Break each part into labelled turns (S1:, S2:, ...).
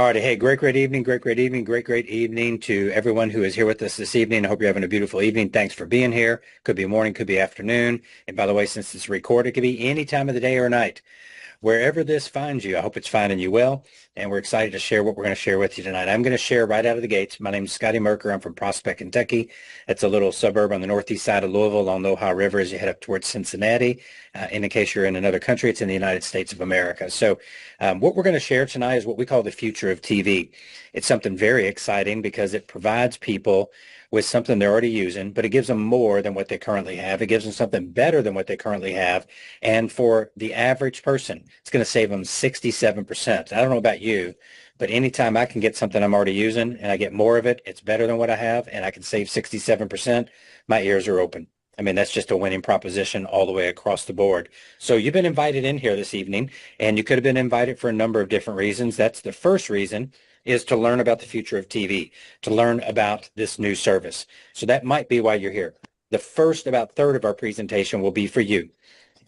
S1: All righty. Hey, great evening, great evening, great evening to everyone who is here with us this evening. I hope you're having a beautiful evening. Thanks for being here. Could be morning, could be afternoon. And by the way, since it's recorded, it could be any time of the day or night. Wherever this finds you, I hope it's finding you well. And we're excited to share what we're going to share with you tonight. I'm going to share right out of the gates. My name is Scotty Merker. I'm from Prospect, Kentucky. It's a little suburb on the northeast side of Louisville along the Ohio River as you head up towards Cincinnati. And in case you're in another country, it's in the United States of America. So what we're going to share tonight is what we call the future of TV. It's something very exciting because it provides people with something they're already using, but it gives them more than what they currently have. It gives them something better than what they currently have. And for the average person, it's going to save them 67%. I don't know about you, but anytime I can get something I'm already using and I get more of it, it's better than what I have, and I can save 67%, my ears are open. I mean, that's just a winning proposition all the way across the board. So you've been invited in here this evening, and you could have been invited for a number of different reasons. That's the first reason, is to learn about the future of TV, to learn about this new service. So that might be why you're here. The first about third of our presentation will be for you.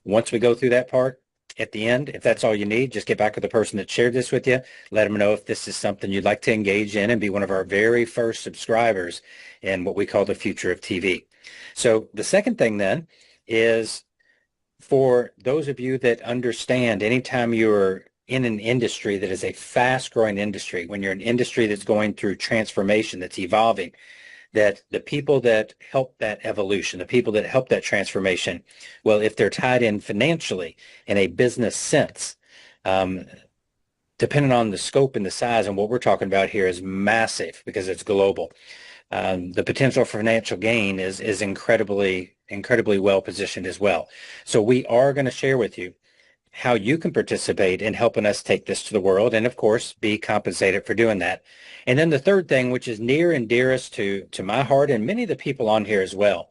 S1: Once we go through that part, at the end, if that's all you need, just get back with the person that shared this with you. Let them know if this is something you'd like to engage in and be one of our very first subscribers in what we call the future of TV. So the second thing then is for those of you that understand anytime you're in an industry that is a fast-growing industry, when you're an industry that's going through transformation, that's evolving, that the people that help that evolution, the people that help that transformation, well, if they're tied in financially in a business sense, depending on the scope and the size, and what we're talking about here is massive because it's global. The potential for financial gain is incredibly well positioned as well. So we are going to share with you how you can participate in helping us take this to the world, and of course be compensated for doing that. And then the third thing, which is near and dearest to my heart and many of the people on here as well,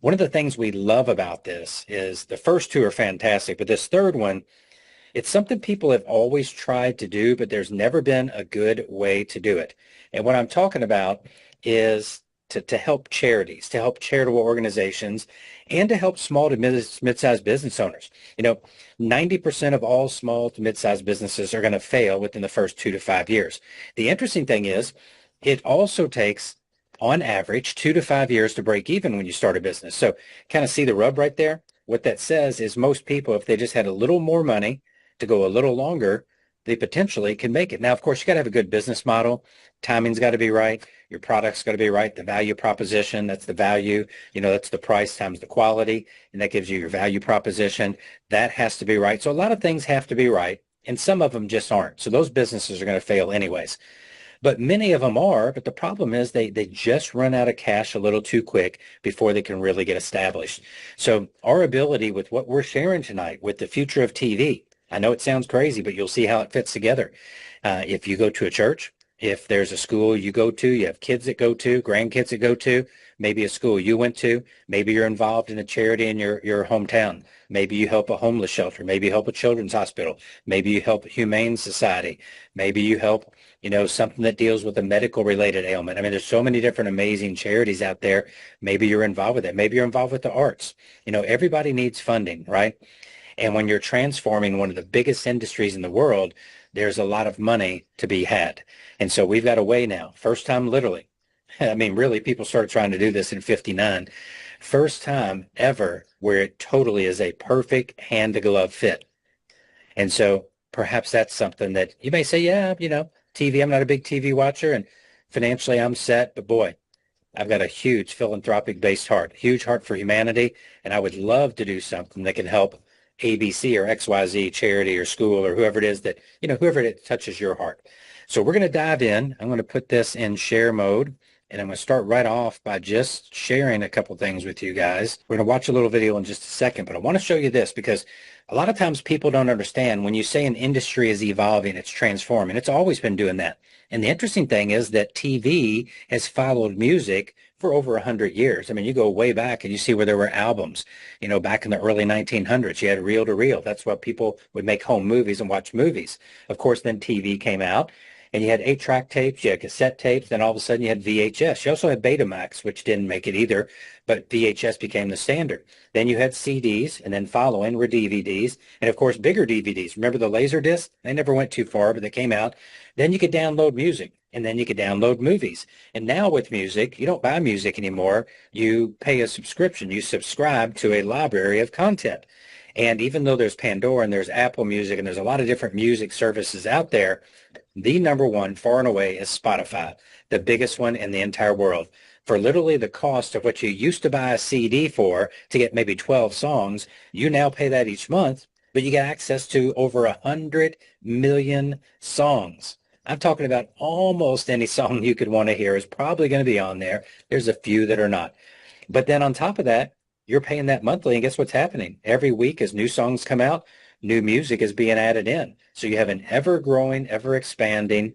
S1: one of the things we love about this is the first two are fantastic, but this third one, it's something people have always tried to do, but there's never been a good way to do it. And what I'm talking about is to help charities, to help charitable organizations, and to help small to mid-sized business owners. 90% of all small to mid-sized businesses are going to fail within the first 2 to 5 years. The interesting thing is it also takes, on average, 2 to 5 years to break even when you start a business. So kind of see the rub right there? What that says is most people, if they just had a little more money to go a little longer, they potentially can make it. Now, of course, you got to have a good business model. Timing's got to be right. Your product's got to be right. The value proposition, that's the value. That's the price times the quality, and that gives you your value proposition. That has to be right. So a lot of things have to be right, and some of them just aren't. So those businesses are going to fail anyways. But many of them are, but the problem is they just run out of cash a little too quick before they can really get established. So our ability with what we're sharing tonight with the future of TV, I know it sounds crazy, but you'll see how it fits together. If you go to a church, if there's a school you go to, you have kids that go to, grandkids that go to, maybe a school you went to, maybe you're involved in a charity in your hometown. Maybe you help a homeless shelter. Maybe you help a children's hospital. Maybe you help a humane society. Maybe you help, something that deals with a medical related ailment. I mean, there's so many different amazing charities out there. Maybe you're involved with it. Maybe you're involved with the arts. Everybody needs funding, right? And when you're transforming one of the biggest industries in the world, there's a lot of money to be had. And so we've got a way now, first time literally. I mean, really, people started trying to do this in 59. First time ever where it totally is a perfect hand-to-glove fit. And so perhaps that's something that you may say, yeah, TV, I'm not a big TV watcher, and financially I'm set, but boy, I've got a huge philanthropic-based heart, huge heart for humanity, and I would love to do something that can help ABC or XYZ charity or school or whoever it is that, whoever it touches your heart. So we're going to dive in. I'm going to put this in share mode, and I'm going to start right off by just sharing a couple things with you guys. We're going to watch a little video in just a second, but I want to show you this because a lot of times people don't understand when you say an industry is evolving, it's transforming. It's always been doing that. And the interesting thing is that TV has followed music for over 100 years. I mean, you go way back and you see where there were albums, back in the early 1900s, you had reel to reel. That's what people would make home movies and watch movies. Of course, then TV came out And you had 8-track tapes, you had cassette tapes, then all of a sudden you had VHS. You also had Betamax, which didn't make it either, but VHS became the standard. Then you had CDs, and then following were DVDs, and of course bigger DVDs. Remember the Laserdisc? They never went too far, but they came out. Then you could download music, and then you could download movies. And now with music, you don't buy music anymore. You pay a subscription. You subscribe to a library of content. And even though there's Pandora and there's Apple Music and there's a lot of different music services out there, the number one far and away is Spotify, the biggest one in the entire world. For literally the cost of what you used to buy a CD for to get maybe 12 songs, you now pay that each month, but you get access to over 100 million songs. I'm talking about almost any song you could want to hear is probably going to be on there. There's a few that are not. But then on top of that, you're paying that monthly, and guess what's happening? Every week as new songs come out, new music is being added in. So you have an ever-growing, ever-expanding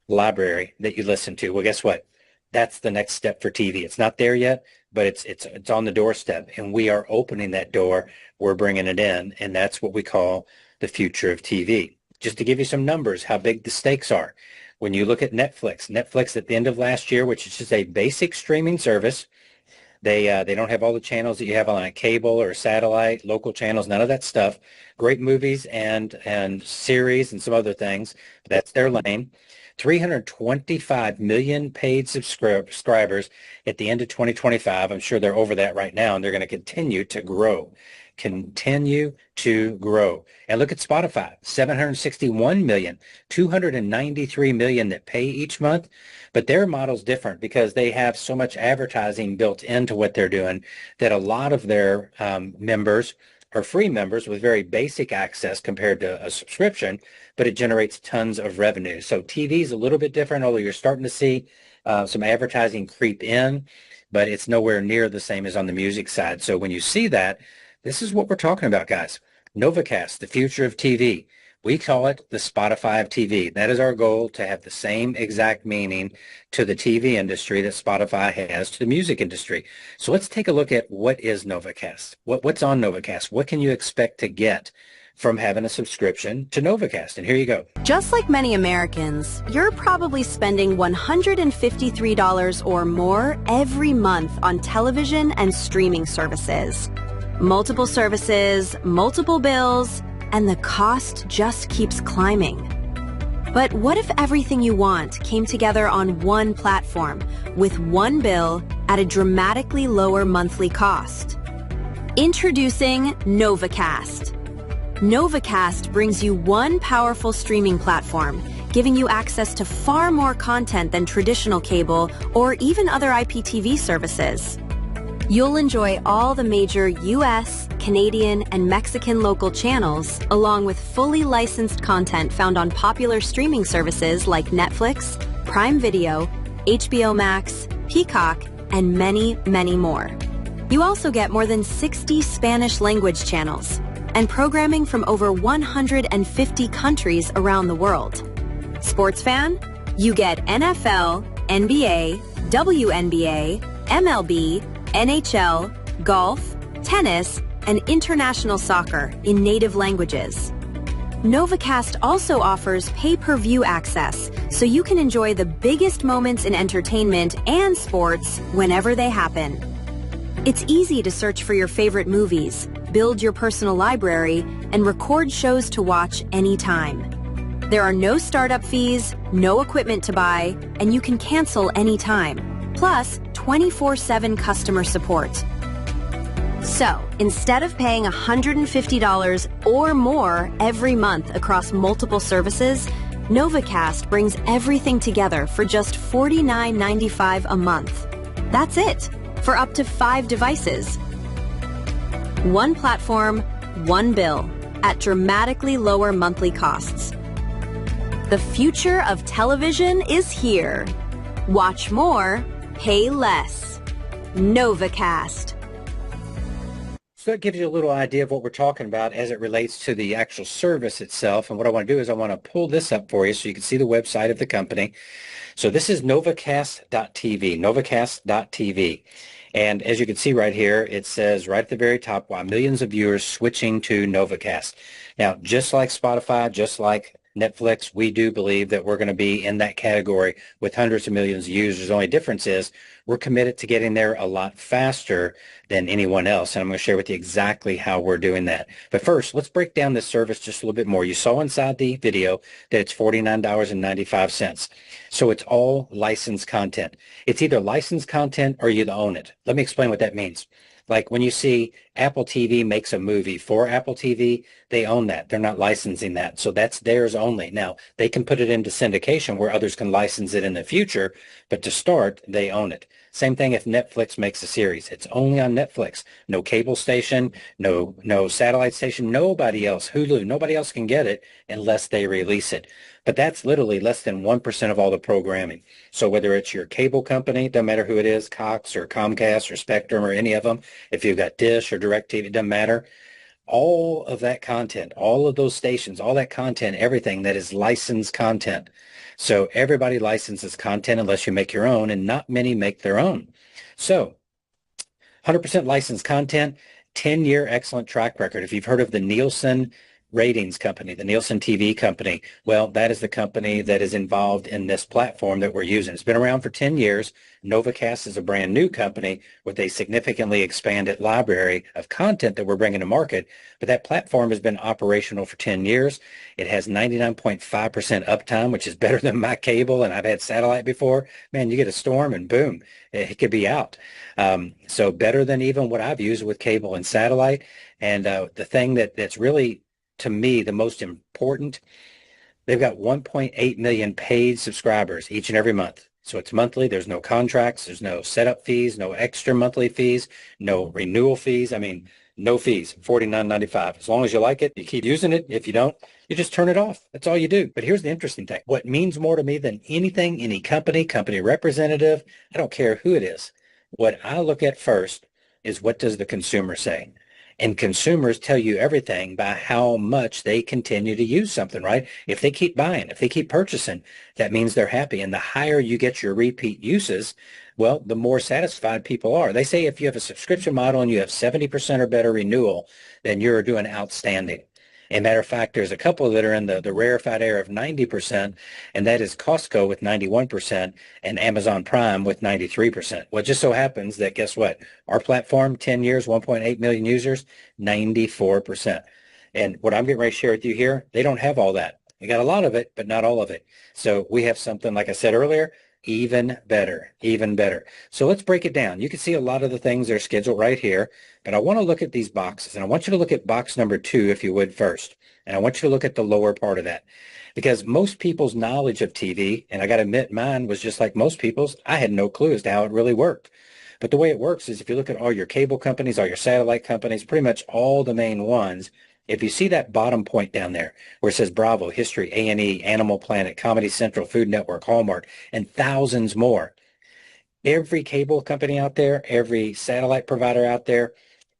S1: library that you listen to. Well, guess what? That's the next step for TV. It's not there yet, but it's on the doorstep, and we are opening that door. We're bringing it in, and that's what we call the future of TV. Just to give you some numbers, how big the stakes are. When you look at Netflix at the end of last year, which is just a basic streaming service, they don't have all the channels that you have on a cable or satellite, local channels, none of that stuff. Great movies and series and some other things. That's their lane. 325 million paid subscribers at the end of 2025. I'm sure they're over that right now, and they're going to continue to grow. Continue to grow. And look at Spotify, 761 million, 293 million that pay each month. But their model's different because they have so much advertising built into what they're doing that a lot of their members are free members with very basic access compared to a subscription, but it generates tons of revenue. So TV is a little bit different, although you're starting to see some advertising creep in, but it's nowhere near the same as on the music side. So when you see that, this is what we're talking about, guys. Novacast, the future of TV. We call it the Spotify of TV. That is our goal, to have the same exact meaning to the TV industry that Spotify has to the music industry. So let's take a look at what is Novacast. What's on Novacast? What can you expect to get from having a subscription to Novacast? And here you go.
S2: Just like many Americans, you're probably spending $153 or more every month on television and streaming services. Multiple services, multiple bills, and the cost just keeps climbing. But what if everything you want came together on one platform with one bill at a dramatically lower monthly cost? Introducing Novacast. Novacast brings you one powerful streaming platform, giving you access to far more content than traditional cable or even other IPTV services. You'll enjoy all the major US, Canadian, and Mexican local channels, along with fully licensed content found on popular streaming services like Netflix, Prime Video, HBO Max, Peacock, and many, many more. You also get more than 60 Spanish language channels and programming from over 150 countries around the world. Sports fan? You get NFL, NBA, WNBA, MLB, NHL, golf, tennis, and international soccer in native languages. Novacast also offers pay-per-view access, so you can enjoy the biggest moments in entertainment and sports whenever they happen. It's easy to search for your favorite movies, build your personal library, and record shows to watch anytime. There are no startup fees, no equipment to buy, and you can cancel anytime. Plus, 24/7 customer support. So, instead of paying $150 or more every month across multiple services, Novacast brings everything together for just $49.95 a month. That's it, for up to 5 devices. One platform, one bill, at dramatically lower monthly costs. The future of television is here. Watch more, pay less. Novacast.
S1: So it gives you a little idea of what we're talking about as it relates to the actual service itself. And what I want to do is I want to pull this up for you so you can see the website of the company. So this is novacast.tv, novacast.tv. And as you can see right here, it says right at the very top, why millions of viewers switching to Novacast. Now, just like Spotify, just like Netflix, we do believe that we're going to be in that category with hundreds of millions of users. The only difference is we're committed to getting there a lot faster than anyone else. And I'm going to share with you exactly how we're doing that. But first, let's break down this service just a little bit more. You saw inside the video that it's $49.95. So it's all licensed content. It's either licensed content or you own it. Let me explain what that means. Like when you see Apple TV makes a movie for Apple TV, they own that. They're not licensing that. So that's theirs only. Now, they can put it into syndication where others can license it in the future, but to start, they own it. Same thing if Netflix makes a series. It's only on Netflix. No cable station, no satellite station, nobody else, Hulu, nobody else can get it unless they release it. But that's literally less than 1% of all the programming. So whether it's your cable company, doesn't matter who it is, Cox or Comcast or Spectrum or any of them, if you've got Dish or DirecTV, it doesn't matter. All of that content, all of those stations, all that content, everything that is licensed content. So everybody licenses content unless you make your own, and not many make their own. So 100% licensed content, 10-year excellent track record. If you've heard of the Nielsen ratings company, the Nielsen TV company, well, that is the company that is involved in this platform that we're using. It's been around for 10 years. Novacast is a brand new company with a significantly expanded library of content that we're bringing to market. But that platform has been operational for 10 years. It has 99.5% uptime, which is better than my cable. And I've had satellite before. Man, you get a storm and boom, it could be out. So better than even what I've used with cable and satellite. And the thing that's really, to me, the most important, they've got 1.8 million paid subscribers each and every month. So it's monthly. There's no contracts. There's no setup fees, no extra monthly fees, no renewal fees. I mean, no fees, $49.95. As long as you like it, you keep using it. If you don't, you just turn it off. That's all you do. But here's the interesting thing. What means more to me than anything, any company representative, I don't care who it is. What I look at first is what does the consumer say? And consumers tell you everything by how much they continue to use something, right? If they keep buying, if they keep purchasing, that means they're happy. And the higher you get your repeat uses, well, the more satisfied people are. They say if you have a subscription model and you have 70% or better renewal, then you're doing outstanding. As a matter of fact, there's a couple that are in the rarefied air of 90%, and that is Costco with 91% and Amazon Prime with 93%. Well, it just so happens that, guess what? Our platform, 10 years, 1.8 million users, 94%. And what I'm getting ready to share with you here, they don't have all that. They got a lot of it, but not all of it. So we have something, like I said earlier, even better, even better. So let's break it down. You can see a lot of the things that are scheduled right here, but I want to look at these boxes, and I want you to look at box number 2, if you would, first. And I want you to look at the lower part of that, because most people's knowledge of TV, and I got to admit mine was just like most people's, I had no clue as to how it really worked. But the way it works is if you look at all your cable companies, all your satellite companies, pretty much all the main ones, if you see that bottom point down there where it says Bravo, History, A&E, Animal Planet, Comedy Central, Food Network, Hallmark, and thousands more, every cable company out there, every satellite provider out there,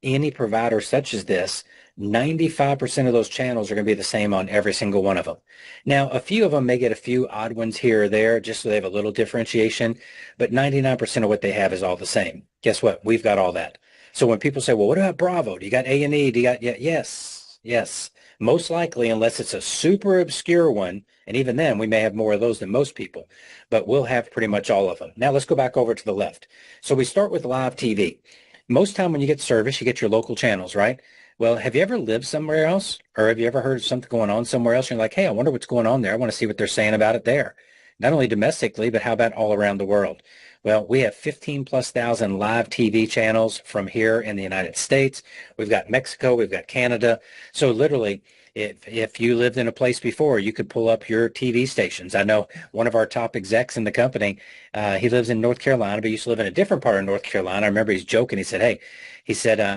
S1: any provider such as this, 95% of those channels are going to be the same on every single one of them. Now, a few of them may get a few odd ones here or there just so they have a little differentiation, but 99% of what they have is all the same. Guess what? We've got all that. So when people say, well, what about Bravo? Do you got A&E? Do you got, yeah, yes. Yes, most likely, unless it's a super obscure one, and even then we may have more of those than most people, but we'll have pretty much all of them. Now let's go back over to the left. So we start with live TV. Most time when you get service, you get your local channels, right? Well, have you ever lived somewhere else, or have you ever heard of something going on somewhere else? You're like, hey, I wonder what's going on there. I want to see what they're saying about it there. Not only domestically, but how about all around the world? Well, we have 15,000+ live TV channels from here in the United States. We've got Mexico, we've got Canada. So literally, if you lived in a place before, you could pull up your TV stations. I know one of our top execs in the company, he lives in North Carolina, but he used to live in a different part of North Carolina. I remember he's joking. He said, hey,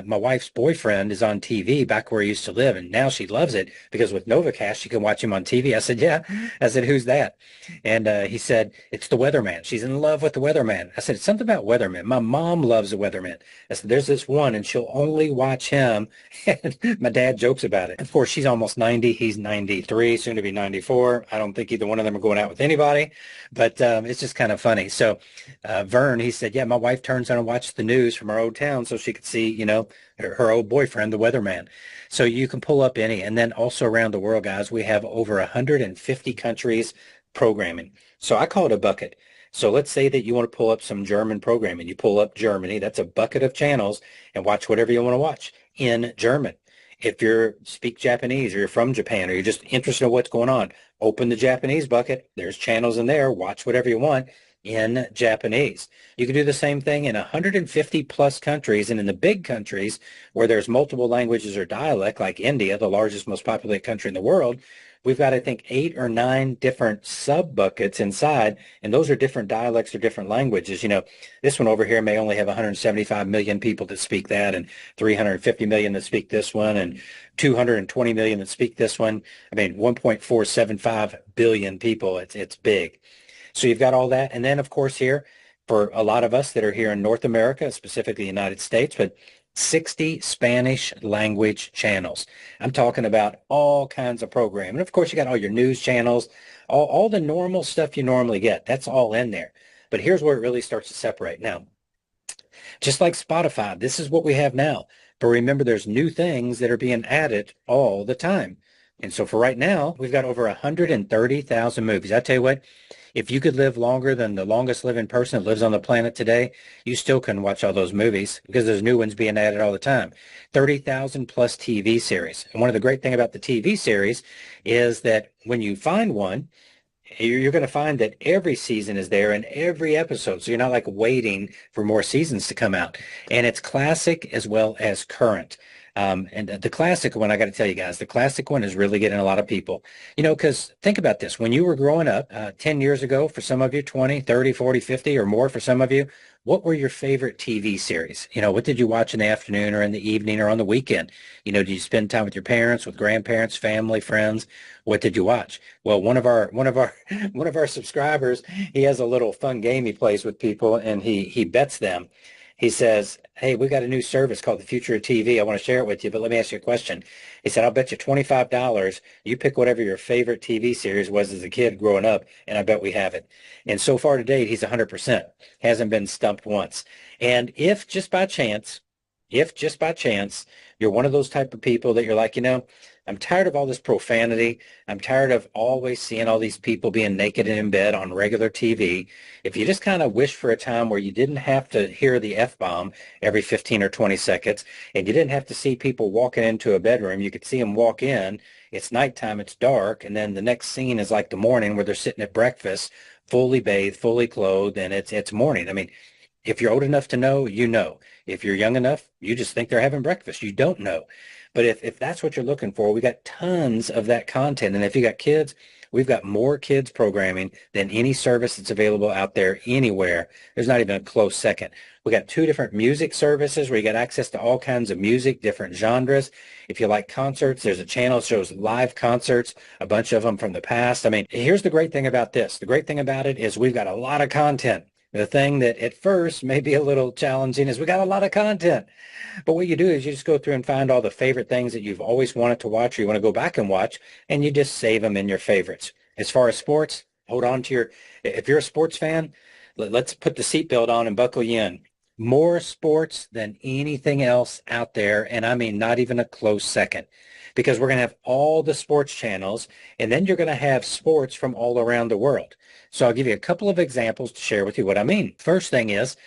S1: my wife's boyfriend is on TV back where he used to live, and now she loves it because with Novacast, she can watch him on TV. I said, yeah. I said, who's that? And he said, it's the weatherman. She's in love with the weatherman. I said, it's something about weatherman. My mom loves the weatherman. I said, there's this one, and she'll only watch him. And my dad jokes about it. Of course, she's almost almost 90. He's 93, soon to be 94. I don't think either one of them are going out with anybody, but it's just kind of funny. So Vern, he said, yeah, my wife turns on and watches the news from our old town so she could see, her old boyfriend, the weatherman. So you can pull up any. And then also around the world, guys, we have over 150 countries programming. So I call it a bucket. So let's say that you want to pull up some German programming. You pull up Germany. That's a bucket of channels and watch whatever you want to watch in German. If you speak Japanese or you're from Japan or you're just interested in what's going on, open the Japanese bucket. There's channels in there. Watch whatever you want in Japanese. You can do the same thing in 150 plus countries, and in the big countries where there's multiple languages or dialect, like India, the largest, most populated country in the world, we've got, I think, 8 or 9 different sub buckets inside, and those are different dialects or different languages. This one over here may only have 175 million people that speak that, and 350 million that speak this one, and 220 million that speak this one. I mean, 1.475 billion people. It's big. So you've got all that. And then, of course, here, for a lot of us that are here in North America, specifically the United States, but 60 Spanish language channels. I'm talking about all kinds of programming. And of course, you got all your news channels, all the normal stuff you normally get. That's all in there. But here's where it really starts to separate. Now, just like Spotify, this is what we have now. But remember, there's new things that are being added all the time. And so for right now, we've got over 130,000 movies. I tell you what, if you could live longer than the longest living person that lives on the planet today, you still couldn't watch all those movies because there's new ones being added all the time. 30,000 plus TV series. And one of the great things about the TV series is that when you find one, you're going to find that every season is there in every episode. So you're not like waiting for more seasons to come out. And it's classic as well as current. And the classic one, I got to tell you guys, the classic one is really getting a lot of people, because think about this. When you were growing up 10 years ago, for some of you, 20, 30, 40, 50 or more for some of you, what were your favorite TV series? What did you watch in the afternoon or in the evening or on the weekend? Did you spend time with your parents, with grandparents, family, friends? What did you watch? Well, one of our subscribers, he has a little fun game he plays with people, and he bets them. He says, hey, we got a new service called the Future of TV. I want to share it with you, but let me ask you a question. He said, I'll bet you $25. You pick whatever your favorite TV series was as a kid growing up, and I bet we have it. And so far to date, he's 100%. Hasn't been stumped once. And if just by chance, you're one of those type of people that you're like, I'm tired of all this profanity. I'm tired of always seeing all these people being naked and in bed on regular TV. If you just kind of wish for a time where you didn't have to hear the F-bomb every 15 or 20 seconds, and you didn't have to see people walking into a bedroom, you could see them walk in, it's nighttime, it's dark, and then the next scene is like the morning where they're sitting at breakfast, fully bathed, fully clothed, and it's morning. I mean, if you're old enough to know, you know. If you're young enough, you just think they're having breakfast. You don't know. But if that's what you're looking for, we got tons of that content. And if you got kids, we've got more kids programming than any service that's available out there anywhere. There's not even a close second. We got 2 different music services where you got access to all kinds of music, different genres. If you like concerts, there's a channel that shows live concerts, a bunch of them from the past. I mean, here's the great thing about this. The great thing about it is we've got a lot of content. The thing that at first may be a little challenging is we got a lot of content. But what you do is you just go through and find all the favorite things that you've always wanted to watch or you want to go back and watch, and you just save them in your favorites. As far as sports, hold on to if you're a sports fan, let's put the seatbelt on and buckle you in. More sports than anything else out there, and I mean not even a close second, because we're going to have all the sports channels, and then you're going to have sports from all around the world. So I'll give you a couple of examples to share with you what I mean. First thing is,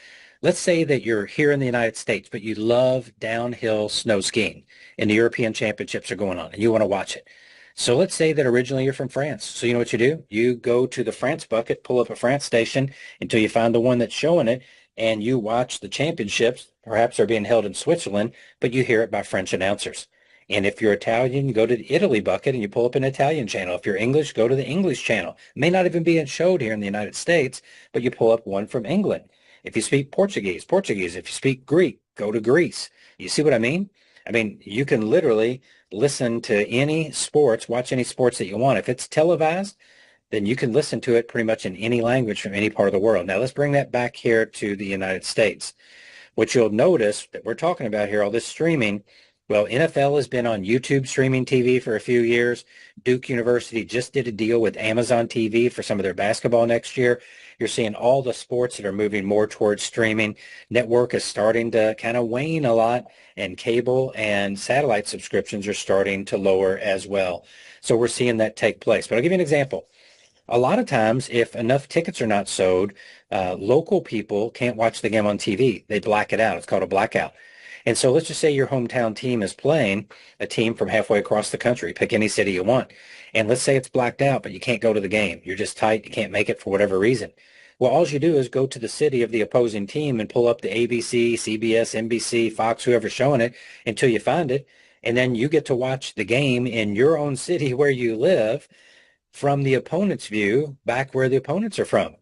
S1: let's say that you're here in the United States, but you love downhill snow skiing, and the European Championships are going on, and you want to watch it. So let's say that originally you're from France. So you know what you do? You go to the France bucket, pull up a France station until you find the one that's showing it, and you watch the championships. Perhaps they're being held in Switzerland, but you hear it by French announcers. And if you're Italian, you go to the Italy bucket and you pull up an Italian channel. If you're English, go to the English channel. It may not even be showed here in the United States, but you pull up one from England. If you speak Portuguese, Portuguese. If you speak Greek, go to Greece. You see what I mean? I mean, you can literally listen to any sports, watch any sports that you want. If it's televised, then you can listen to it pretty much in any language from any part of the world. Now, let's bring that back here to the United States. What you'll notice that we're talking about here, all this streaming, Well, NFL has been on YouTube streaming TV for a few years. Duke University just did a deal with Amazon TV for some of their basketball next year. You're seeing all the sports that are moving more towards streaming. Network is starting to kind of wane a lot, and cable and satellite subscriptions are starting to lower as well. So we're seeing that take place. But I'll give you an example. A lot of times, if enough tickets are not sold, local people can't watch the game on TV. They black it out. It's called a blackout. And so let's just say your hometown team is playing a team from halfway across the country. Pick any city you want. And let's say it's blacked out, but you can't go to the game. You're just tight. You can't make it for whatever reason. Well, all you do is go to the city of the opposing team and pull up the ABC, CBS, NBC, Fox, whoever's showing it until you find it. And then you get to watch the game in your own city where you live from the opponent's view back where the opponents are from.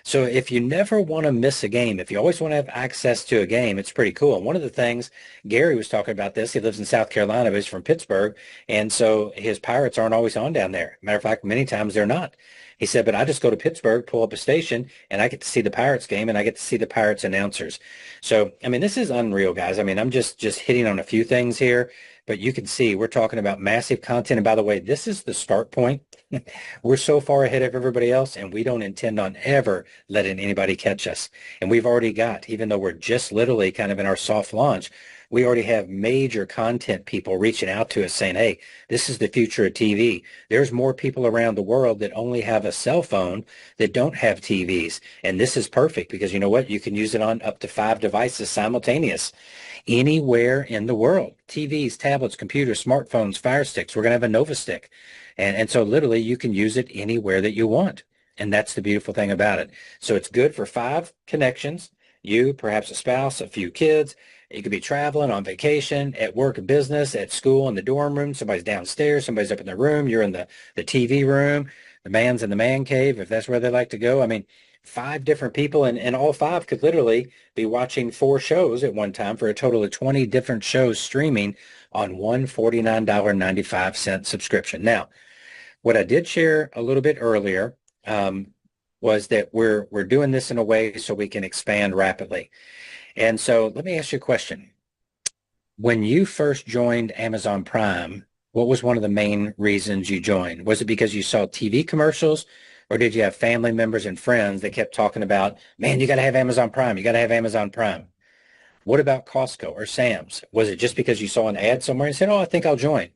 S1: So if you never want to miss a game, if you always want to have access to a game, it's pretty cool. And one of the things, Gary was talking about this, he lives in South Carolina, but he's from Pittsburgh, and so his Pirates aren't always on down there. Matter of fact, many times they're not. He said, but I just go to Pittsburgh, pull up a station, and I get to see the Pirates game, and I get to see the Pirates announcers. So, I mean, this is unreal, guys. I mean, I'm just hitting on a few things here, but you can see we're talking about massive content. And by the way, this is the start point. We're so far ahead of everybody else, and we don't intend on ever letting anybody catch us. And we've already got, even though we're just literally kind of in our soft launch, we already have major content people reaching out to us saying, hey, this is the future of TV. There's more people around the world that only have a cell phone that don't have TVs. And this is perfect because you know what? You can use it on up to 5 devices simultaneous anywhere in the world. TVs, tablets, computers, smartphones, Fire Sticks. We're going to have a Nova Stick. And so literally you can use it anywhere that you want. And that's the beautiful thing about it. So it's good for 5 connections. You, perhaps a spouse, a few kids. You could be traveling, on vacation, at work, business, at school, in the dorm room. Somebody's downstairs. Somebody's up in the room. You're in the TV room. The man's in the man cave, if that's where they like to go. I mean, 5 different people, and all 5 could literally be watching 4 shows at one time for a total of 20 different shows streaming on one $49.95 subscription. Now, what I did share a little bit earlier was that we're doing this in a way so we can expand rapidly. And so let me ask you a question. When you first joined Amazon Prime, what was one of the main reasons you joined? Was it because you saw TV commercials, or did you have family members and friends that kept talking about, man, you got to have Amazon Prime, you got to have Amazon Prime? What about Costco or Sam's? Was it just because you saw an ad somewhere and said, oh, I think I'll join?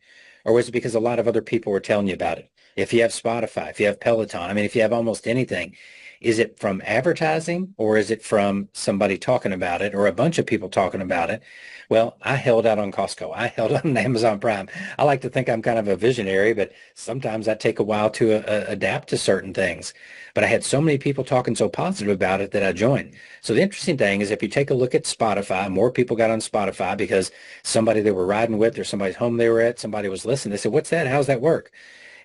S1: Or was it because a lot of other people were telling you about it? If you have Spotify, if you have Peloton, I mean, if you have almost anything, is it from advertising or is it from somebody talking about it or a bunch of people talking about it? Well, I held out on Costco. I held out on Amazon Prime. I like to think I'm kind of a visionary, but sometimes I take a while to adapt to certain things. But I had so many people talking so positive about it that I joined. So the interesting thing is if you take a look at Spotify, more people got on Spotify because somebody they were riding with or somebody's home they were at, somebody was listening. They said, what's that? How's that work?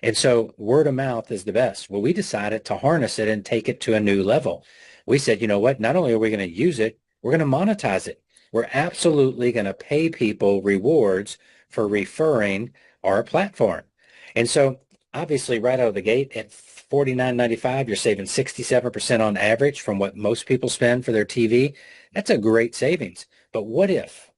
S1: And so word of mouth is the best. Well, we decided to harness it and take it to a new level. We said, you know what? Not only are we going to use it, we're going to monetize it. We're absolutely going to pay people rewards for referring our platform. And so obviously right out of the gate at $49.95, you're saving 67% on average from what most people spend for their TV. That's a great savings. But what if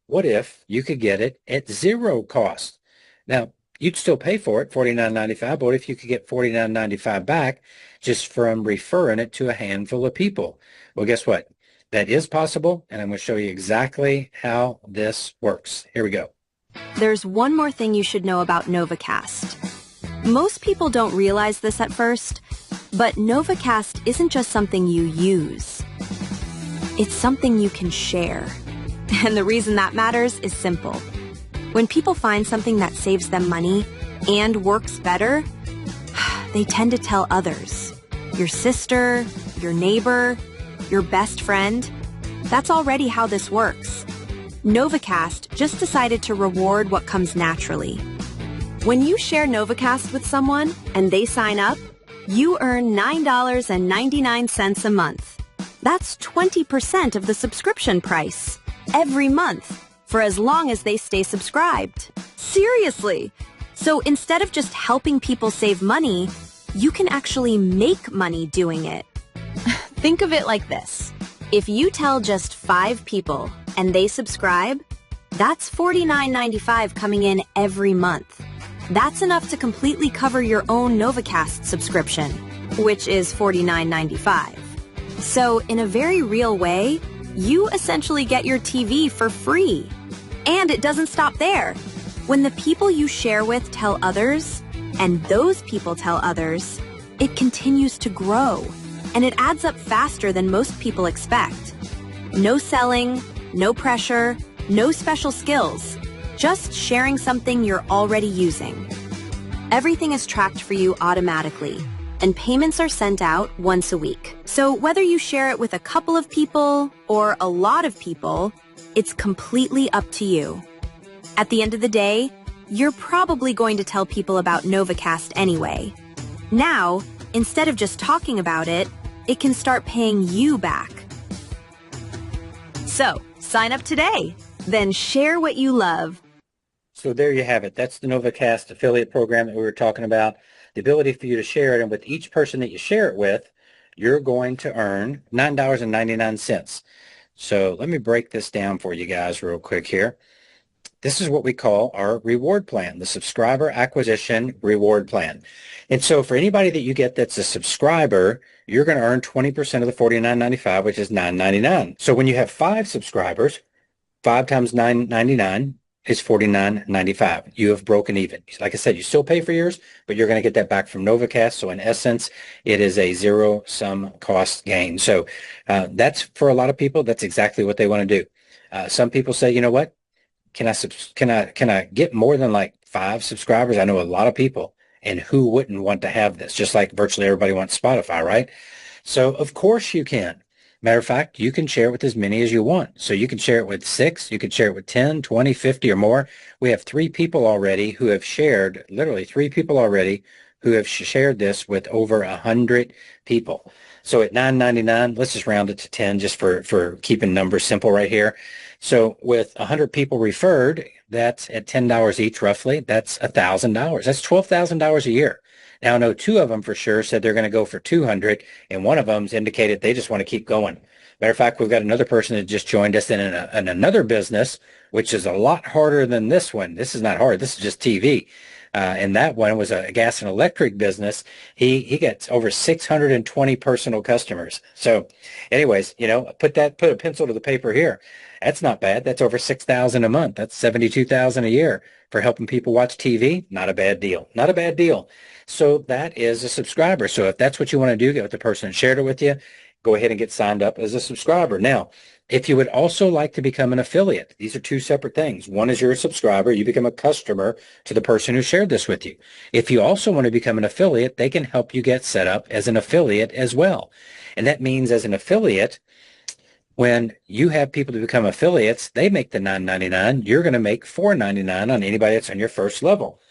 S1: you could get it at 0 cost? Now, you'd still pay for it, $49.95, but what if you could get $49.95 back just from referring it to a handful of people? Well, guess what? That is possible, and I'm going to show you exactly how this works. Here we go.
S2: There's one more thing you should know about NovaCast. Most people don't realize this at first, but NovaCast isn't just something you use. It's something you can share. And the reason that matters is simple. When people find something that saves them money and works better, they tend to tell others. Your sister, your neighbor, your best friend. That's already how this works. NovaCast just decided to reward what comes naturally. When you share NovaCast with someone and they sign up, you earn $9.99 a month. That's 20% of the subscription price every month, for as long as they stay subscribed. Seriously! So instead of just helping people save money, you can actually make money doing it. Think of it like this. If you tell just 5 people and they subscribe, That's $49.95 coming in every month. That's enough to completely cover your own Novacast subscription, which is $49.95. So in a very real way, you essentially get your TV for free. And it doesn't stop there. When the people you share with tell others, and those people tell others, it continues to grow. And it adds up faster than most people expect. No selling, no pressure, no special skills. Just sharing something you're already using. Everything is tracked for you automatically, and payments are sent out once a week. So whether you share it with a couple of people or a lot of people, it's completely up to you. At the end of the day, you're probably going to tell people about Novacast anyway. Now, instead of just talking about it, it can start paying you back. So, sign up today, then share what you love.
S1: So there you have it. That's the Novacast affiliate program that we were talking about. The ability for you to share it, and with each person that you share it with, you're going to earn $9.99. So let me break this down for you guys real quick here. This is what we call our reward plan, the subscriber acquisition reward plan. And so for anybody that you get that's a subscriber, you're going to earn 20% of the $49.95, which is $9.99. So when you have 5 subscribers, 5 times $9.99 is $49.95. You have broken even. Like I said, you still pay for yours, but you're going to get that back from Novacast. So in essence, it is a zero-sum cost gain. So that's, for a lot of people, that's exactly what they want to do. Some people say, you know what? Can I get more than like 5 subscribers? I know a lot of people, and who wouldn't want to have this? Just like virtually everybody wants Spotify, right? So of course you can. Matter of fact, you can share it with as many as you want. So you can share it with 6, you can share it with 10, 20, 50 or more. We have 3 people already who have shared, literally 3 people already who have shared this with over 100 people. So at $9.99, let's just round it to 10 just for keeping numbers simple right here. So with 100 people referred, that's at $10 each roughly, that's $1,000. That's $12,000 a year. Now I know 2 of them for sure said they're going to go for 200, and one of them's indicated they just want to keep going. Matter of fact, we've got another person that just joined us in another business, which is a lot harder than this one. This is not hard. This is just TV. And that one was a gas and electric business. He gets over 620 personal customers. So anyways, you know, put a pencil to the paper here. That's not bad. That's over $6,000 a month. That's $72,000 a year for helping people watch TV. Not a bad deal. Not a bad deal. So that is a subscriber. So if that's what you want to do, get with the person that shared it with you, go ahead and get signed up as a subscriber. Now, if you would also like to become an affiliate, these are 2 separate things. One is you're a subscriber. You become a customer to the person who shared this with you. If you also want to become an affiliate, they can help you get set up as an affiliate as well. And that means as an affiliate, when you have people to become affiliates, they make the $9.99. You're going to make $4.99 on anybody that's on your first level.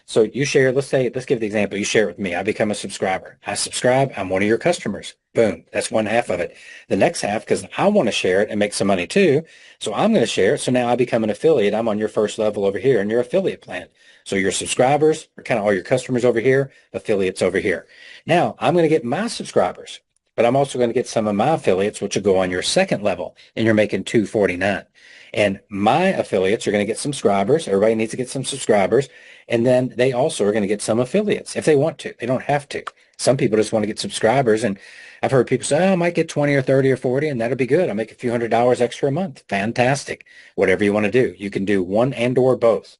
S1: So you share, let's give the example. You share it with me. I become a subscriber. I subscribe. I'm one of your customers. Boom. That's one half of it. The next half, because I want to share it and make some money too. So I'm going to share it. So now I become an affiliate. I'm on your first level over here in your affiliate plan. So your subscribers are kind of all your customers over here, affiliates over here. Now I'm going to get my subscribers, but I'm also going to get some of my affiliates, which will go on your second level, and you're making $249. And my affiliates are going to get some subscribers. Everybody needs to get some subscribers. And then they also are going to get some affiliates if they want to. They don't have to. Some people just want to get subscribers. And I've heard people say, oh, I might get 20 or 30 or 40, and that'll be good. I'll make a few $100s extra a month. Fantastic. Whatever you want to do. You can do one and or both.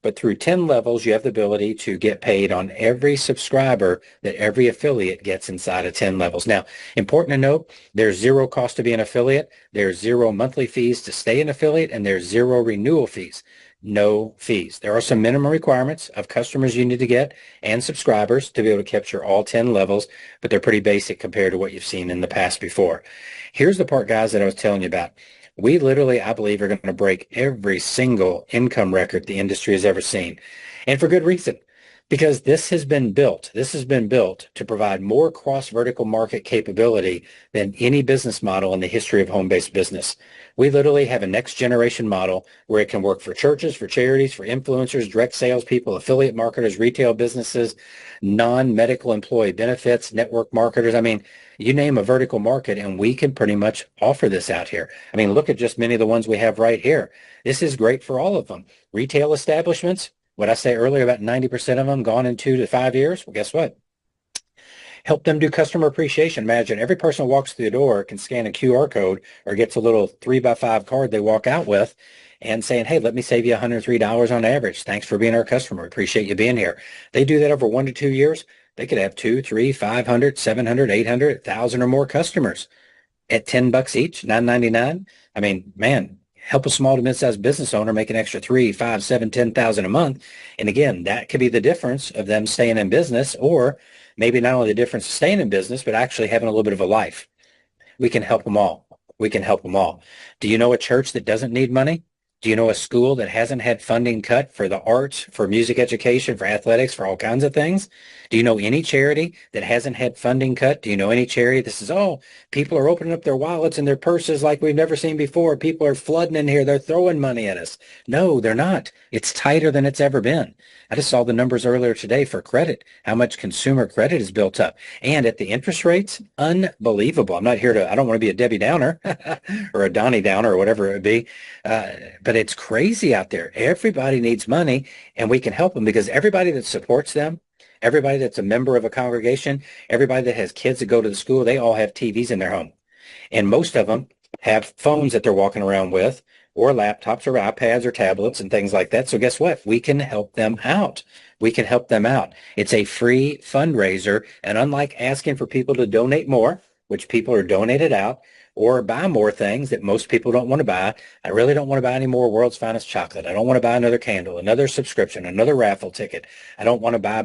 S1: But through 10 levels, you have the ability to get paid on every subscriber that every affiliate gets inside of 10 levels. Now, important to note, there's 0 cost to be an affiliate. There's 0 monthly fees to stay an affiliate, and there's 0 renewal fees. No fees. There are some minimum requirements of customers you need to get and subscribers to be able to capture all 10 levels, but they're pretty basic compared to what you've seen in the past before. Here's the part, guys, that I was telling you about. We literally, I believe, are going to break every single income record the industry has ever seen, and for good reason. Because this has been built to provide more cross-vertical market capability than any business model in the history of home-based business. We literally have a next generation model where it can work for churches, for charities, for influencers, direct salespeople, affiliate marketers, retail businesses, non-medical employee benefits, network marketers. I mean, you name a vertical market and we can pretty much offer this out here. I mean, look at just many of the ones we have right here. This is great for all of them. Retail establishments, what I say earlier, about 90% of them gone in 2 to 5 years. Well, guess what? Help them do customer appreciation. Imagine every person who walks through the door can scan a QR code or gets a little 3x5 card they walk out with and saying, hey, let me save you $103 on average. Thanks for being our customer. Appreciate you being here. They do that over 1 to 2 years. They could have 2, 3, 500, 700, 800, 1,000 or more customers at $10 each, $9.99. I mean, man, help a small to mid-sized business owner make an extra 3, 5, 7, 10,000 a month. And again, that could be the difference of them staying in business, or maybe not only the difference of staying in business, but actually having a little bit of a life. We can help them all. We can help them all. Do you know a church that doesn't need money? Do you know a school that hasn't had funding cut for the arts, for music education, for athletics, for all kinds of things? Do you know any charity that hasn't had funding cut? Do you know any charity that says, oh, people are opening up their wallets and their purses like we've never seen before. People are flooding in here. They're throwing money at us. No, they're not. It's tighter than it's ever been. I just saw the numbers earlier today for credit, how much consumer credit is built up. And at the interest rates, unbelievable. I don't want to be a Debbie Downer or a Donnie Downer or whatever it would be. But it's crazy out there. Everybody needs money and we can help them because everybody that supports them, everybody that's a member of a congregation, everybody that has kids that go to the school, they all have TVs in their home. And most of them have phones that they're walking around with, or laptops or iPads or tablets and things like that. So guess what? We can help them out. We can help them out. It's a free fundraiser. And unlike asking for people to donate more, which people are donated out, or buy more things that most people don't want to buy. I really don't want to buy any more World's Finest chocolate. I don't want to buy another candle, another subscription, another raffle ticket. I don't want to buy.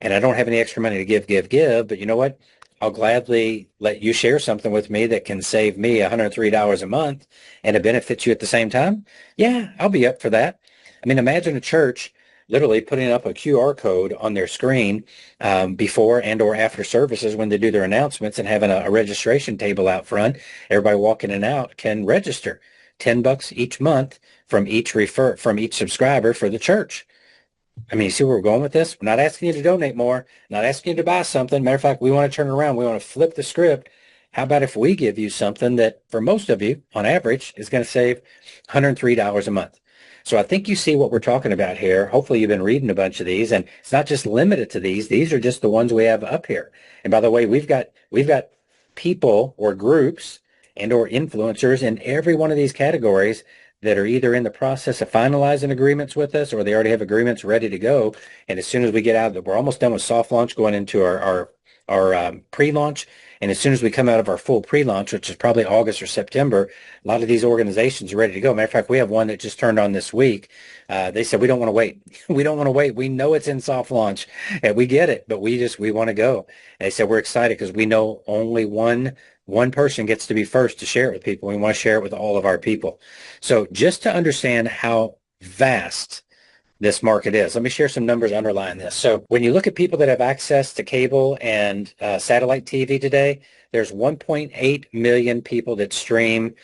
S1: And I don't have any extra money to give. But you know what? I'll gladly let you share something with me that can save me $103 a month and it benefits you at the same time. Yeah, I'll be up for that. I mean, imagine a church literally putting up a QR code on their screen before and or after services when they do their announcements and having a registration table out front. Everybody walking in and out can register. $10 each month from each subscriber for the church. I mean, you see where we're going with this? We're not asking you to donate more, not asking you to buy something. Matter of fact, we want to turn around. We want to flip the script. How about if we give you something that for most of you, on average, is going to save $103 a month? So I think you see what we're talking about here. Hopefully you've been reading a bunch of these, and it's not just limited to these. These are just the ones we have up here. And by the way, we've got people or groups and or influencers in every one of these categories that are either in the process of finalizing agreements with us or they already have agreements ready to go. And as soon as we get out of we're almost done with soft launch going into our pre-launch. And as soon as we come out of our full pre-launch, which is probably August or September, a lot of these organizations are ready to go. Matter of fact, we have one that just turned on this week. They said, we don't want to wait. We don't want to wait. We know it's in soft launch and we get it, but we want to go. And they said, we're excited because we know only one person gets to be first to share it with people. We want to share it with all of our people. So just to understand how vast this market is, let me share some numbers underlying this. So when you look at people that have access to cable and satellite TV today, there's 1.8 million people that stream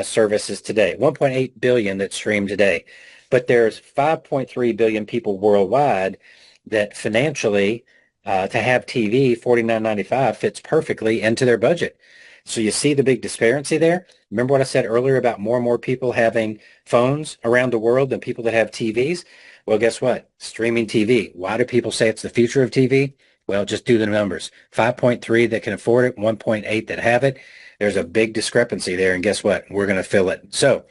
S1: services today, 1.8 billion that stream today. But there's 5.3 billion people worldwide that financially to have TV, $49.95 fits perfectly into their budget. So you see the big disparity there. Remember what I said earlier about more and more people having phones around the world than people that have TVs? Well, guess what? Streaming TV. Why do people say it's the future of TV? Well, just do the numbers. 5.3 that can afford it, 1.8 that have it. There's a big discrepancy there. And guess what? We're going to fill it. So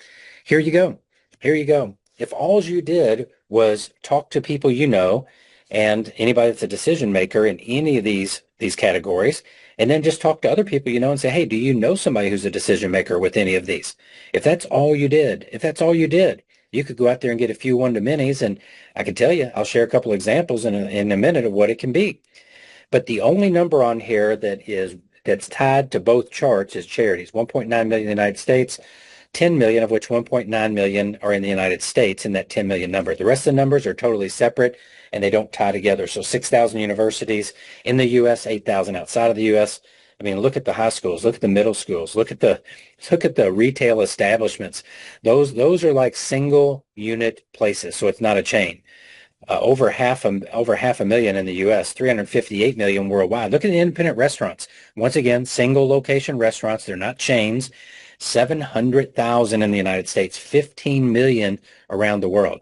S1: here you go. Here you go. If all you did was talk to people you know and anybody that's a decision maker in any of these categories, and then just talk to other people you know and say, hey, do you know somebody who's a decision maker with any of these? If that's all you did, you could go out there and get a few one-to-manys, and I can tell you, I'll share a couple examples in a minute of what it can be. But the only number on here that's tied to both charts is charities. 1.9 million in the United States, 10 million of which 1.9 million are in the United States in that 10 million number. The rest of the numbers are totally separate and they don't tie together. So 6,000 universities in the U.S., 8,000 outside of the U.S. I mean, look at the high schools, look at the middle schools, look at the retail establishments. Those are like single unit places, so it's not a chain. Over half a million in the U.S., 358 million worldwide. Look at the independent restaurants. Once again, single location restaurants. They're not chains. 700,000 in the United States, 15 million around the world.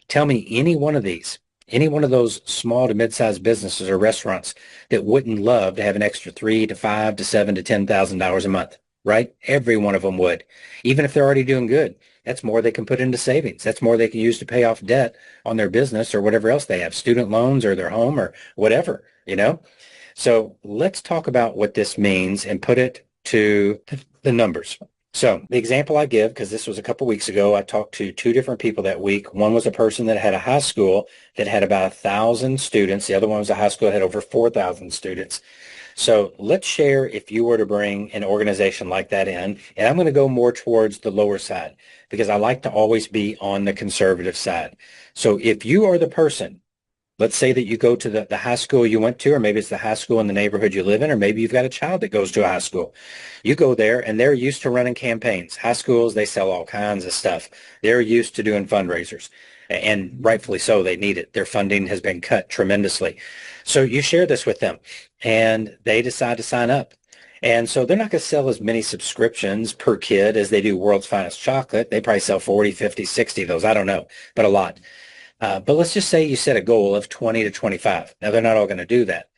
S1: Tell me any one of these, any one of those small to mid-sized businesses or restaurants that wouldn't love to have an extra 3 to 5 to 7 to $10,000 a month, right? Every one of them would, even if they're already doing good. That's more they can put into savings. That's more they can use to pay off debt on their business or whatever else they have, student loans or their home or whatever, you know? So let's talk about what this means and put it to the numbers. So the example I give, because this was a couple weeks ago, I talked to two different people that week. One was a person that had a high school that had about 1,000 students. The other one was a high school that had over 4,000 students. So let's share if you were to bring an organization like that in, and I'm going to go more towards the lower side because I like to always be on the conservative side. So if you are the person, let's say that you go to the high school you went to, or maybe it's the high school in the neighborhood you live in, or maybe you've got a child that goes to a high school. You go there and they're used to running campaigns. High schools, they sell all kinds of stuff. They're used to doing fundraisers. And rightfully so, they need it. Their funding has been cut tremendously. So you share this with them and they decide to sign up. And so they're not going to sell as many subscriptions per kid as they do World's Finest Chocolate. They probably sell 40, 50, 60 of those. I don't know, but a lot. But let's just say you set a goal of 20 to 25. Now, they're not all going to do that.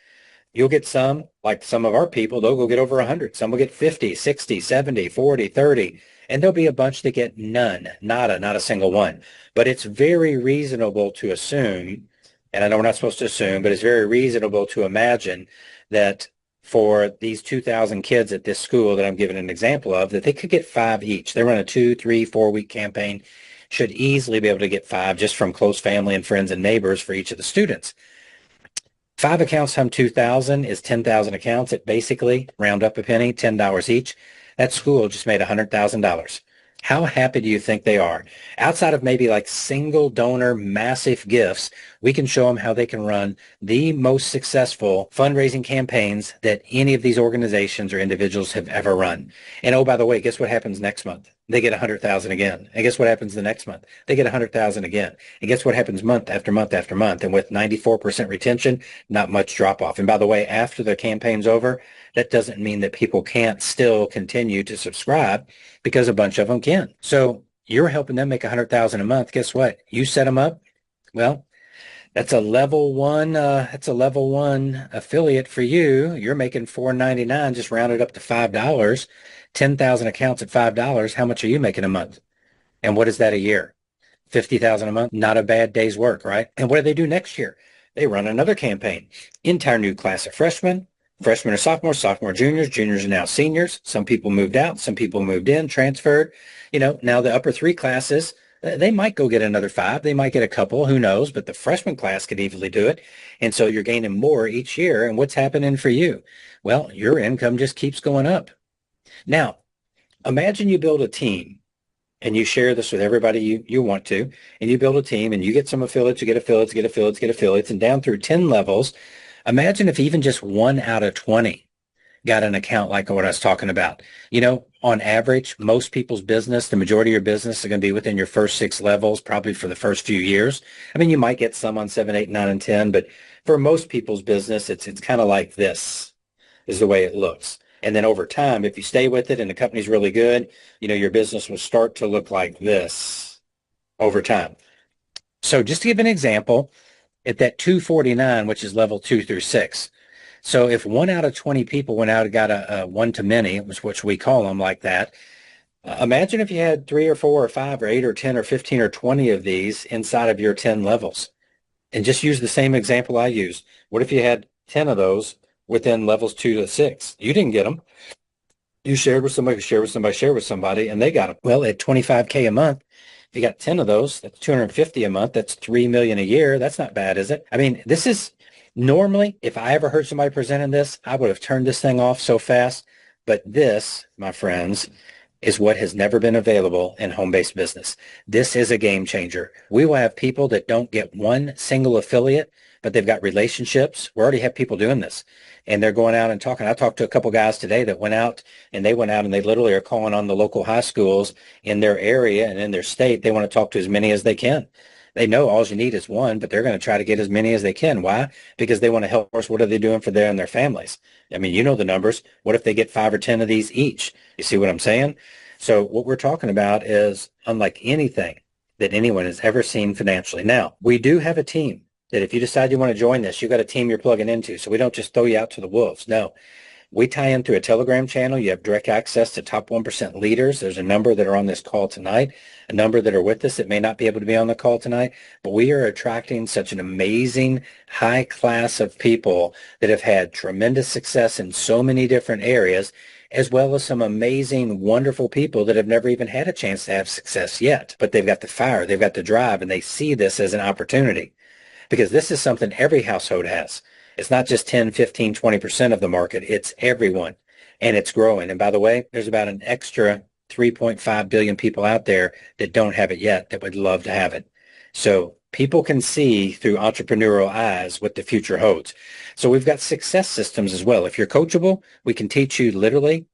S1: You'll get some, like some of our people, they'll go get over 100. Some will get 50, 60, 70, 40, 30. And there'll be a bunch that get none, nada, not a single one. But it's very reasonable to assume, and I know we're not supposed to assume, but it's very reasonable to imagine that for these 2,000 kids at this school that I'm giving an example of, that they could get 5 each. They run a 2, 3, 4 week campaign, should easily be able to get 5 just from close family and friends and neighbors for each of the students. 5 accounts times 2,000 is 10,000 accounts. It basically, round up a penny, $10 each. That school just made $100,000. How happy do you think they are? Outside of maybe like single donor massive gifts, we can show them how they can run the most successful fundraising campaigns that any of these organizations or individuals have ever run. And oh, by the way, guess what happens next month? They get 100,000 again. And guess what happens the next month? They get 100,000 again. And guess what happens month after month after month? And with 94% retention, not much drop off. And by the way, after the campaign's over, that doesn't mean that people can't still continue to subscribe because a bunch of them can. So you're helping them make 100,000 a month. Guess what? You set them up. Well, that's a level one. That's a level one affiliate for you. You're making $4.99, just rounded up to $5. 10,000 accounts at $5. How much are you making a month? And what is that a year? 50,000 a month. Not a bad day's work, right? And what do they do next year? They run another campaign. Entire new class of freshmen. Freshmen are sophomores, sophomore juniors, juniors are now seniors. Some people moved out, some people moved in, transferred. Now the upper 3 classes, they might go get another 5. They might get a couple, who knows, but the freshman class could easily do it. And so you're gaining more each year. And what's happening for you? Well, your income just keeps going up. Now, imagine you build a team and you share this with everybody you want to, and you build a team and you get some affiliates, you get affiliates, get affiliates, get affiliates, and down through 10 levels. Imagine if even just 1 out of 20 got an account like what I was talking about. On average, most people's business, the majority of your business is going to be within your first 6 levels, probably for the first few years. I mean, you might get some on 7, 8, 9, and 10, but for most people's business, it's kind of like this is the way it looks. And then over time, if you stay with it and the company's really good, your business will start to look like this over time. So just to give an example, at that 249, which is level 2 through 6. So if 1 out of 20 people went out and got a one-to-many, which we call them like that, imagine if you had 3 or 4 or 5 or 8 or 10 or 15 or 20 of these inside of your 10 levels. And just use the same example I used. What if you had 10 of those within levels 2 to 6? You didn't get them. You shared with somebody, shared with somebody, shared with somebody, and they got them. Well, at $25K a month, if you got 10 of those, that's $250 a month. That's $3 million a year. That's not bad, is it? I mean, this is normally, if I ever heard somebody presenting this, I would have turned this thing off so fast. But this, my friends, is what has never been available in home-based business. This is a game changer. We will have people that don't get one single affiliate, but they've got relationships. We already have people doing this, and they're going out and talking. I talked to a couple guys today that went out and they literally are calling on the local high schools in their area and in their state. They want to talk to as many as they can. They know all you need is one, but they're going to try to get as many as they can. Why? Because they want to help us. What are they doing for them and their families? I mean, you know the numbers. What if they get 5 or 10 of these each? You see what I'm saying? So what we're talking about is unlike anything that anyone has ever seen financially. Now, we do have a team that if you decide you want to join this, you've got a team you're plugging into. So we don't just throw you out to the wolves. No, we tie in through a Telegram channel. You have direct access to top 1% leaders. There's a number that are on this call tonight, a number that are with us that may not be able to be on the call tonight, but we are attracting such an amazing high class of people that have had tremendous success in so many different areas, as well as some amazing, wonderful people that have never even had a chance to have success yet, but they've got the fire, they've got the drive, and they see this as an opportunity because this is something every household has. It's not just 10, 15, 20% of the market. It's everyone. And it's growing. And by the way, there's about an extra 3.5 billion people out there that don't have it yet that would love to have it. So people can see through entrepreneurial eyes what the future holds. So we've got success systems as well. If you're coachable, we can teach you literally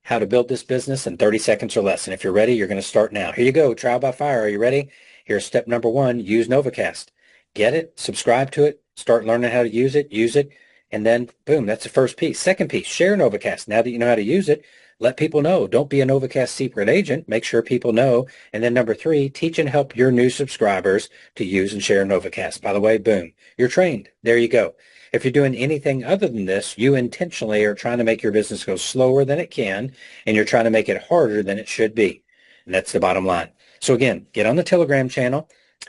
S1: how to build this business in 30 seconds or less. And if you're ready, you're going to start now. Here you go. Trial by fire. Are you ready? Here's step number 1. Use NovaCast. Get it, subscribe to it, start learning how to use it, and then boom, that's the first piece. Second piece, share NovaCast. Now that you know how to use it, let people know. Don't be a NovaCast secret agent. Make sure people know. And then number 3, teach and help your new subscribers to use and share NovaCast. By the way, boom, you're trained. There you go. If you're doing anything other than this, you intentionally are trying to make your business go slower than it can, and you're trying to make it harder than it should be. And that's the bottom line. So again, get on the Telegram channel.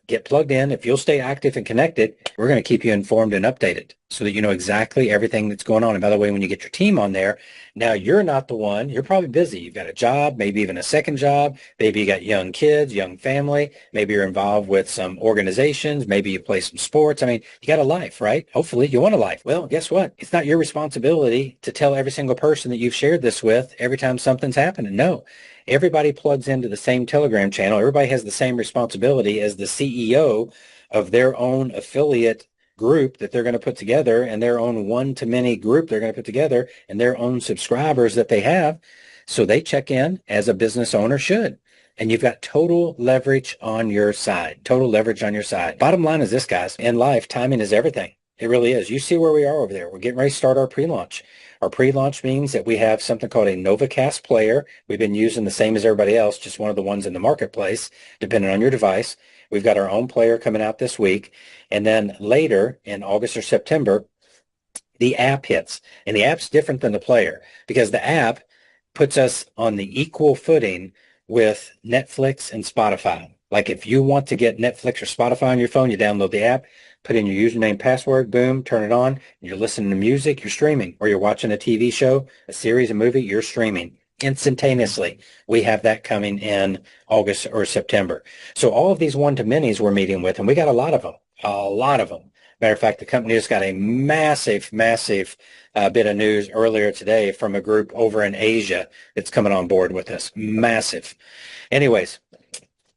S1: Get plugged in. If you'll stay active and connected, we're going to keep you informed and updated so that you know exactly everything that's going on. And by the way, when you get your team on there, now you're not the one. You're probably busy. You've got a job, maybe even a second job. Maybe you got young kids, young family. Maybe you're involved with some organizations. Maybe you play some sports. I mean, you got a life, right? Hopefully you want a life. Well, guess what? It's not your responsibility to tell every single person that you've shared this with every time something's happening. No. Everybody plugs into the same Telegram channel. Everybody has the same responsibility as the CEO of their own affiliate group that they're going to put together and their own one-to-many group they're going to put together and their own subscribers that they have. So they check in as a business owner should. And you've got total leverage on your side. Total leverage on your side. Bottom line is this, guys. In life, timing is everything. It really is. You see where we are over there. We're getting ready to start our pre-launch. Our pre-launch means that we have something called a NovaCast player. We've been using the same as everybody else, just one of the ones in the marketplace, depending on your device. We've got our own player coming out this week. And then later in August or September, the app hits. And the app's different than the player because the app puts us on the equal footing with Netflix and Spotify. Like if you want to get Netflix or Spotify on your phone, you download the app, put in your username, password, boom, turn it on, and you're listening to music, you're streaming, or you're watching a TV show, a series, a movie, you're streaming instantaneously. We have that coming in August or September. So all of these one-to-manys we're meeting with, and we got a lot of them, a lot of them. Matter of fact, the company just got a massive bit of news earlier today from a group over in Asia that's coming on board with us. Massive. Anyways,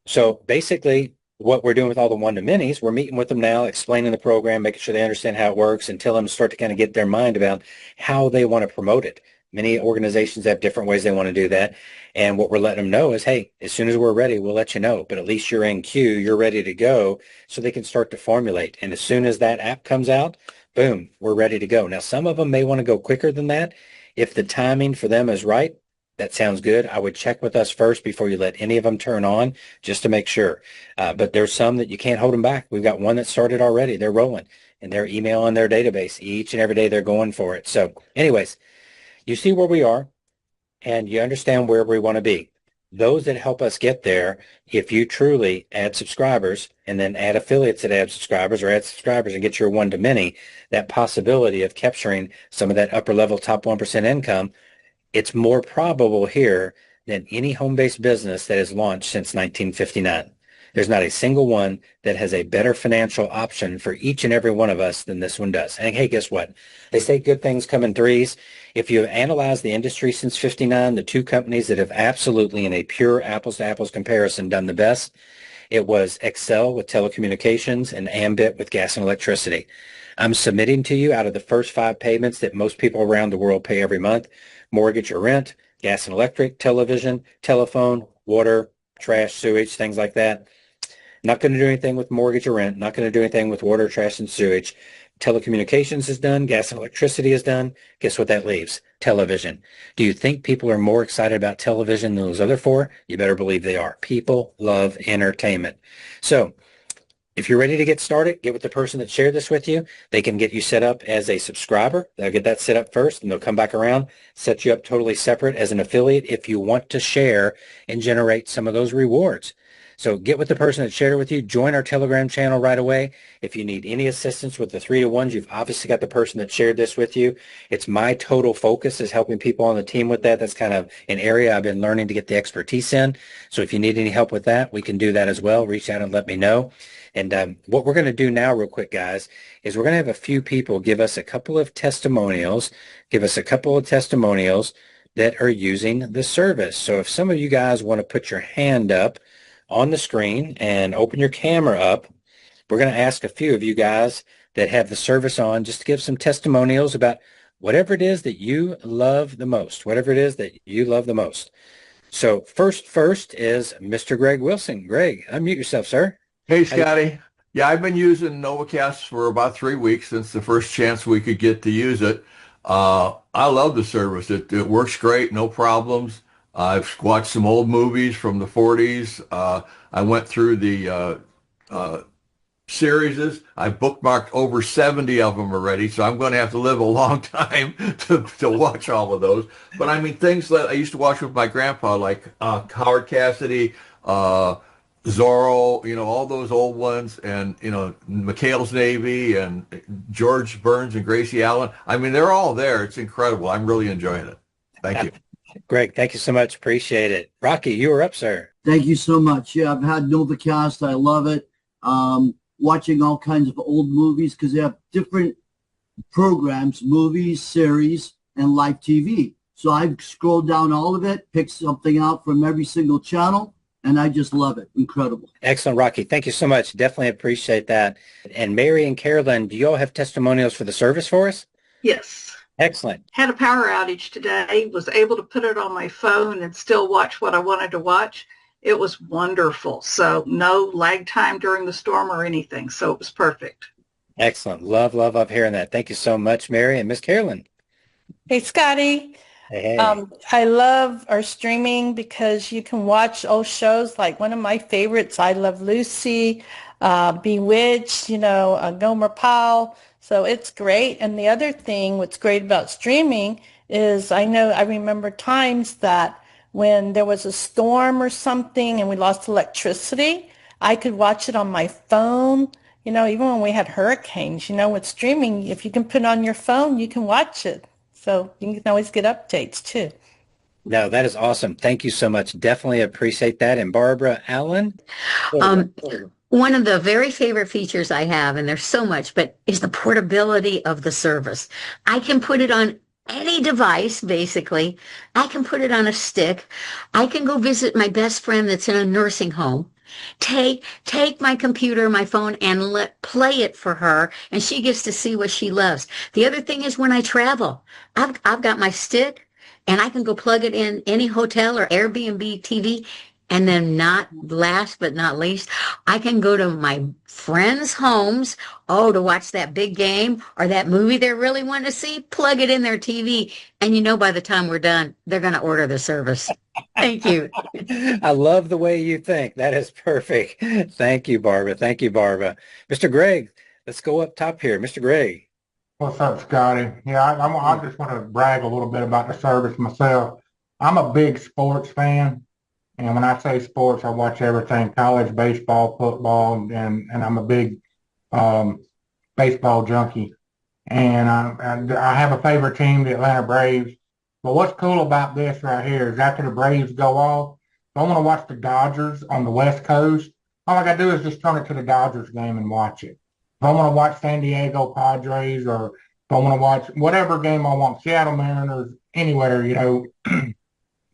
S1: so basically what we're doing with all the one-to-manys, we're meeting with them now, explaining the program, making sure they understand how it works, and tell them to start to kind of get their mind about how they want to promote it. Many organizations have different ways they want to do that. And what we're letting them know is, hey, as soon as we're ready, we'll let you know. But at least you're in queue, you're ready to go so they can start to formulate. And as soon as that app comes out, boom, we're ready to go. Now, some of them may want to go quicker than that. If the timing for them is right, that sounds good. I would check with us first before you let any of them turn on just to make sure. But there's some that you can't hold them back. We've got one that started already. They're rolling and they're emailing their database each and every day. They're going for it. So anyways, you see where we are and you understand where we want to be. Those that help us get there, if you truly add subscribers and then add affiliates that add subscribers or add subscribers and get your one-to-many, that possibility of capturing some of that upper level top 1% income, it's more probable here than any home-based business that has launched since 1959. There's not a single one that has a better financial option for each and every one of us than this one does. And hey, guess what? They say good things come in threes. If you have analyzed the industry since 59, the two companies that have absolutely in a pure apples to apples comparison done the best, it was Excel with telecommunications and Ambit with gas and electricity. I'm submitting to you out of the first five payments that most people around the world pay every month: mortgage or rent, gas and electric, television, telephone, water, trash, sewage, things like that. Not going to do anything with mortgage or rent. Not going to do anything with water, trash, and sewage. Telecommunications is done. Gas and electricity is done. Guess what that leaves? Television. Do you think people are more excited about television than those other four? You better believe they are. People love entertainment. So if you're ready to get started, get with the person that shared this with you. They can get you set up as a subscriber. They'll get that set up first, and they'll come back around, set you up totally separate as an affiliate if you want to share and generate some of those rewards. So get with the person that shared it with you. Join our Telegram channel right away. If you need any assistance with the 3-to-1s, you've obviously got the person that shared this with you. It's my total focus is helping people on the team with that. That's kind of an area I've been learning to get the expertise in. So if you need any help with that, we can do that as well. Reach out and let me know. And what we're going to do now real quick, guys, is we're going to have a few people give us a couple of testimonials, that are using the service. So if some of you guys want to put your hand up on the screen and open your camera up, we're going to ask a few of you guys that have the service on just to give some testimonials about whatever it is that you love the most, So first is Mr. Greg Wilson. Greg, unmute yourself, sir.
S3: Hey, Scotty. Yeah, I've been using NovaCast for about 3 weeks since the first chance we could get to use it. I love the service. It works great, no problems. I've watched some old movies from the 40s. I went through the series. I've bookmarked over 70 of them already, so I'm going to have to live a long time to watch all of those. But I mean, things that I used to watch with my grandpa, like Howard Cassidy, Zorro, all those old ones, and, McHale's Navy and George Burns and Gracie Allen. I mean, they're all there. It's incredible. I'm really enjoying it. Thank you.
S1: Greg, thank you so much. Appreciate it. Rocky, you were up, sir.
S4: Thank you so much. Yeah, I've had NovaCast. I love it. Watching all kinds of old movies because they have different programs, movies, series, and live TV. So I've scrolled down all of it, picked something out from every single channel, and I just love it. Incredible.
S1: Excellent, Rocky. Thank you so much. Definitely appreciate that. And Mary and Carolyn, do you all have testimonials for the service for us?
S5: Yes.
S1: Excellent.
S5: Had a power outage today, was able to put it on my phone and still watch what I wanted to watch. It was wonderful. So no lag time during the storm or anything. So it was perfect.
S1: Excellent. Love hearing that. Thank you so much, Mary. And Miss Carolyn.
S6: Hey, Scotty.
S1: Hey.
S6: I love our streaming because you can watch old shows like one of my favorites, I Love Lucy, Bewitched, Gomer Pyle. So it's great. And the other thing, what's great about streaming is I remember times that when there was a storm or something and we lost electricity, I could watch it on my phone. Even when we had hurricanes, with streaming, if you can put it on your phone, you can watch it. So you can always get updates too.
S1: No, that is awesome. Thank you so much. Definitely appreciate that. And Barbara Allen?
S7: One of the very favorite features I have, and there's so much, but is the portability of the service. I can put it on any device, basically. I can put it on a stick. I can go visit my best friend that's in a nursing home. Take my computer, my phone, and play it for her, and she gets to see what she loves. The other thing is when I travel, I've got my stick, and I can go plug it in any hotel or Airbnb TV. And then last but not least, I can go to my friends' homes, to watch that big game or that movie they really want to see, plug it in their TV. And by the time we're done, they're going to order the service. Thank you.
S1: I love the way you think. That is perfect. Thank you, Barbara. Mr. Greg, let's go up top here. Mr. Greg.
S8: What's up, Scotty? Yeah, I just want to brag a little bit about the service myself. I'm a big sports fan. And when I say sports, I watch everything: college baseball, football, and I'm a big baseball junkie. And I have a favorite team, the Atlanta Braves. But what's cool about this right here is after the Braves go off, if I want to watch the Dodgers on the West Coast, all I got to do is just turn it to the Dodgers game and watch it. If I want to watch San Diego Padres, or if I want to watch whatever game I want, Seattle Mariners, anywhere,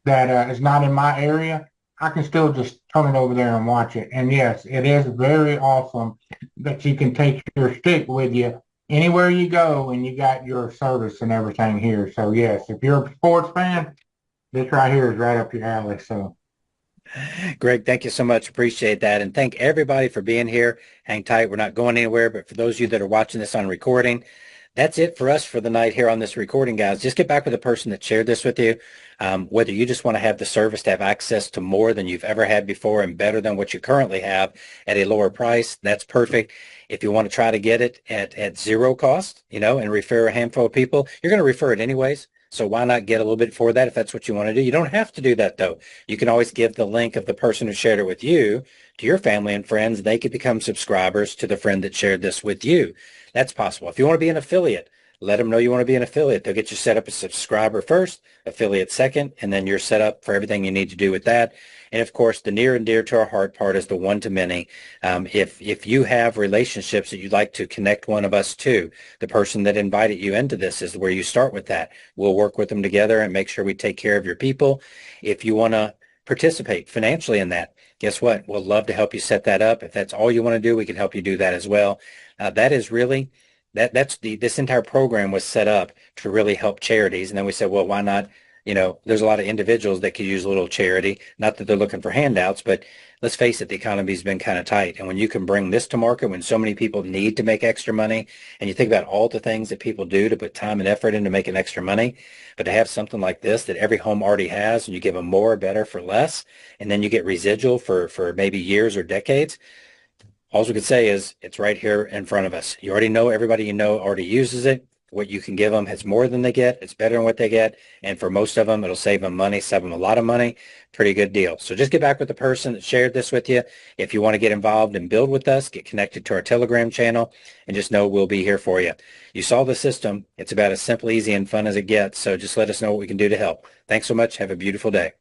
S8: that is not in my area, I can still just turn it over there and watch it. And yes, it is very awesome that you can take your stick with you anywhere you go, and you got your service and everything here. So yes, if you're a sports fan, this right here is right up your alley. So
S1: Greg, thank you so much. Appreciate that. And thank everybody for being here. Hang tight. We're not going anywhere. But for those of you that are watching this on recording, that's it for us for the night here on this recording, guys. Just get back with the person that shared this with you. Whether you just want to have the service to have access to more than you've ever had before and better than what you currently have at a lower price, that's perfect. If you want to try to get it at zero cost, and refer a handful of people, you're going to refer it anyways. So why not get a little bit for that if that's what you want to do? You don't have to do that, though. You can always give the link of the person who shared it with you to your family and friends. They could become subscribers to the friend that shared this with you. That's possible. If you want to be an affiliate, let them know you want to be an affiliate. They'll get you set up as a subscriber first, affiliate second, and then you're set up for everything you need to do with that. And of course, the near and dear to our heart part is the one-to-many. If you have relationships that you'd like to connect one of us to, the person that invited you into this is where you start with that. We'll work with them together and make sure we take care of your people. If you want to participate financially in that, guess what? We'll love to help you set that up. If that's all you want to do, we can help you do that as well. That is really this entire program was set up to really help charities. And then we said, well, why not? There's a lot of individuals that could use a little charity. Not that they're looking for handouts, but let's face it, the economy's been kind of tight. And when you can bring this to market, when so many people need to make extra money, and you think about all the things that people do to put time and effort into making extra money, but to have something like this that every home already has, and you give them more, better for less, and then you get residual for maybe years or decades. All we could say is it's right here in front of us. You already know, everybody already uses it. What you can give them is more than they get. It's better than what they get. And for most of them, it'll save them money, save them a lot of money. Pretty good deal. So just get back with the person that shared this with you. If you want to get involved and build with us, get connected to our Telegram channel, and just know we'll be here for you. You saw the system. It's about as simple, easy, and fun as it gets. So just let us know what we can do to help. Thanks so much. Have a beautiful day.